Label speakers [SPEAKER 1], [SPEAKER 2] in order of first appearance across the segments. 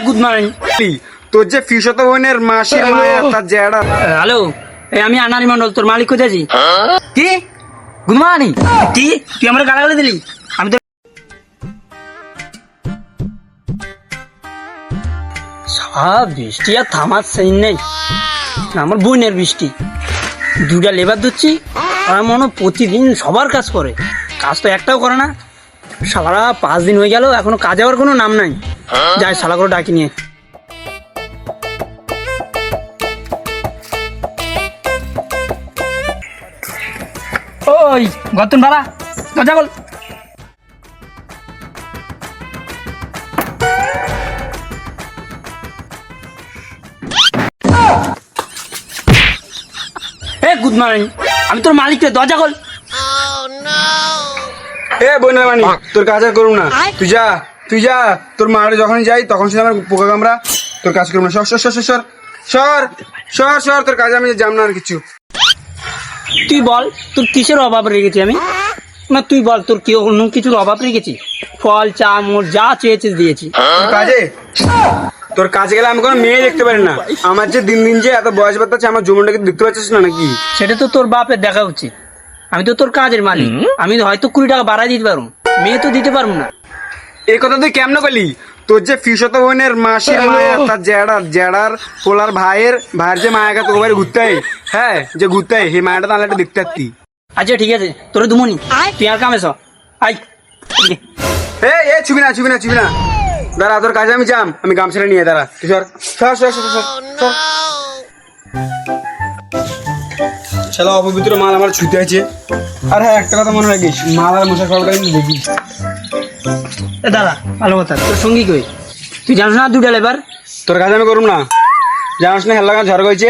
[SPEAKER 1] Good morning.
[SPEAKER 2] তোর যে ফিসত বোনের মাসির মায়া তার জেডা।
[SPEAKER 1] হ্যালো, আমি আনারি মন্ডল, তোর মালিক কোথায় আছি?
[SPEAKER 3] কি গুড মর্নিং?
[SPEAKER 1] কি তুই আমার গালাগালি দিলি? আমি তো বৃষ্টি আর থামার সেইন নেই। আমার বোনের বৃষ্টি, দুটা লেবার ধরছি আর মনে প্রতিদিন সবার কাজ করে, কাজ তো একটাও করে না। সারা 5 দিন হয়ে গেল, এখনো কাজ হওয়ার কোনো নাম নাই। যাই শালা করে ডাকি নিয়ে। ওই গতন ভাড়া দরজা বল। গুড মর্নিং, আমি তোর মালিককে দরজা খোল।
[SPEAKER 2] বোনের মানি তোর কাজ আর করুম না, তুই যা তোর মারে যখন যাই তখন সে আমার পোকা কামড়া, তোর কাজ করুম না। সর সর সর সর সর সর সর তোর কাজে আমি যাম না আর কিছু।
[SPEAKER 1] তুই বল তোর কিসের অভাব রেখেছি আমি? না তুই বল তোর কি অন্য কিছুর অভাব রেখেছি? ফল চা মোট যা চেয়েছিস দিয়েছি।
[SPEAKER 2] তোর কাজে গেলে আমি কোনো মেয়ে দেখতে পারি না। আমার যে দিন দিন যে এত বয়স বাড়ছে, আমার জীবনটাকে দেখতে পাচ্ছিস না নাকি?
[SPEAKER 1] সেটা তো তোর বাপের দেখা উচিত। আমি তো তোর কাজের মালিক, আমি হয়তো 20 টাকা বাড়াই দিতে পারবো, মেয়ে তো দিতে পারবো না।
[SPEAKER 2] এই কথা তুই কেমন করলি? তোর যে ফিসত বোনের মাসির মায়া তার জেডার পোলার ভাইয়ের যে মায়াকে তোর বাড়ি ঘুরতে হয়, হ্যাঁ যে ঘুরতে হয়, সেই মায়াটা তাহলে একটা দেখতে পারতি।
[SPEAKER 1] আচ্ছা ঠিক আছে, তোর দুমনি তুই আর কামে আই।
[SPEAKER 2] ছুবি না দাঁড়া, তোর কাজে আমি যাম, আমি গামছাটা নিয়ে দাঁড়া। তুই সর সর সর সর সর সর। শালা অপবিত্র মাল আমার ছুটে আছে। আর হ্যাঁ, একটা কথা মনে রাখিস, মাল আর মশা খাওয়াটা কিন্তু দেখিস।
[SPEAKER 1] দাদা ভালো কথা, তোর সঙ্গী কই? তুই জানিস না দুটা লেবার?
[SPEAKER 2] তোর কাজ আমি করুম না, জানিস না হেল্লা ঝড় গেছে।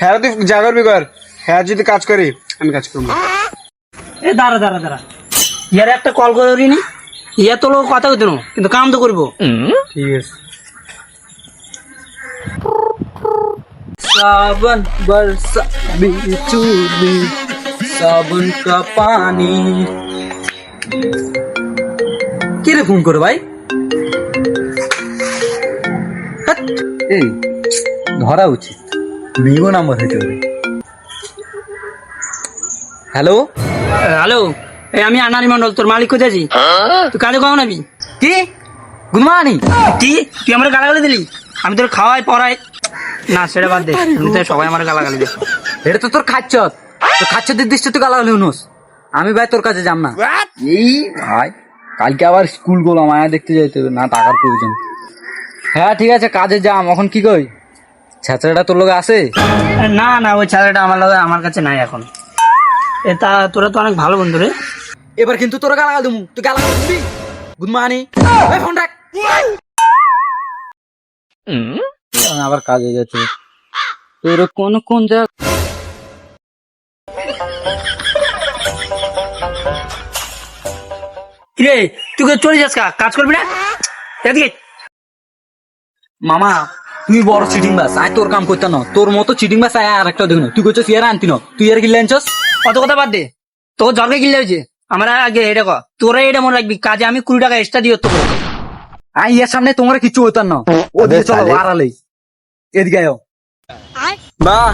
[SPEAKER 2] হ্যাঁ তুই যা করবি কর, হ্যাঁ যদি কাজ করি আমি কাজ করবো না।
[SPEAKER 1] দাঁড়া ইয়ার একটা কল করি নি, ইয়া তো লোক কথা কইতো কিন্তু কাম তো করবো।
[SPEAKER 2] ঠিক আছে।
[SPEAKER 3] सावन बरसा बिचूली साबुन का पानी। কে রে ফোন করে ভাই? এই ধরা উচিত, বিগো নাম্বার হইতে পারে। হ্যালো
[SPEAKER 1] হ্যালো, আমি আনারি মন্ডল, তোর মালিক কোথায় আছি? তুই কাজে কখন আবি?
[SPEAKER 3] কি গুড মর্নিং?
[SPEAKER 1] কি তুই আমার গালাগালি দিলি? আমি তোর খাওয়াই পড়াই না, সেটা বাদ দে, সবাই আমার গালাগালি দে।
[SPEAKER 3] এটা তো তোর খাচ্ছত দিচ্ছ তুই গালাগালি উনোস। আমি ভাই তোর কাছে যাম না। এই ভাই কালকে আবার স্কুল গোলাম, মায়া দেখতে যাইতে হবে না, টাকার প্রয়োজন। হ্যাঁ ঠিক আছে কাজে যাম। এখন কি কই, ছেঁচড়াটা তোর লোকে আছে?
[SPEAKER 1] না ওই ছেলেটা আমার কাছে নাই এখন। এটা তোরা তো অনেক ভালো বন্ধু রে।
[SPEAKER 3] এবার কিন্তু তোর গালাগাল দিমু, তুই গালাগাল দিবি। গুড মর্নিং, ওই ফোন রাখ। আবার কাজে যাচ্ছে তোর কোন জায়গা।
[SPEAKER 1] কিরে তুই চলে যাস, কাজ করবি না? এদিকে
[SPEAKER 3] মামা তুই বড় চিটিং বাস, আয় তোর কাম করতে না। তোর মতো চিটিং বাস আয় আর একটা দেখুন। তুই করছিস ইয়ার আনতি না, তুই আর কিনলে আনছস।
[SPEAKER 1] অত কথা বাদ দে, তোকে জলকে কিনলে হয়েছে আমার আগে এটা কর। তোরা এটা মনে রাখবি, কাজে আমি 20 টাকা এক্সট্রা দিও তোকে।
[SPEAKER 3] আয় ইয়ার সামনে তোমার কিছু হইতার না। ও দিয়ে চলো আড়ালে, এদিকে আয়।
[SPEAKER 2] বাহ,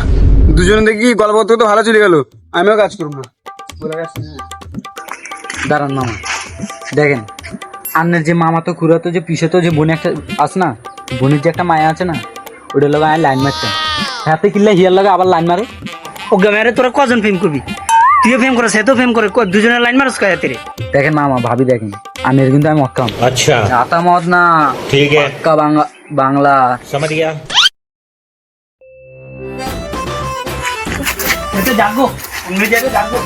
[SPEAKER 2] দুজনে দেখি গল্প করতে তো ভালো চলে গেল, আমিও কাজ করবো না।
[SPEAKER 3] দাঁড়ান মামা, দেখেন আন্নের যে মামা তো খুড়া তো যে পিসে তো যে বোন একটা আছে না, বোনের যে একটা মায়া আছে না, ওটার লগে আমি লাইন মারতাম। হাতে কিনলে হিয়ার লাগে আবার লাইন মারে।
[SPEAKER 1] ওকে মেরে তোরা কজন ফেম করবি? তুইও ফেম করে, সে তো ফেম করে, দুজনের লাইন মারস কাজ তেরে।
[SPEAKER 3] দেখেন মামা ভাবি, দেখেন আন্নের কিন্তু আমি অক্কাম।
[SPEAKER 4] अच्छा
[SPEAKER 3] আতা মদ না,
[SPEAKER 4] ठीक है
[SPEAKER 3] পাক্কা বাংলা।
[SPEAKER 4] समझ गया।
[SPEAKER 1] জাগবো, জাগবো।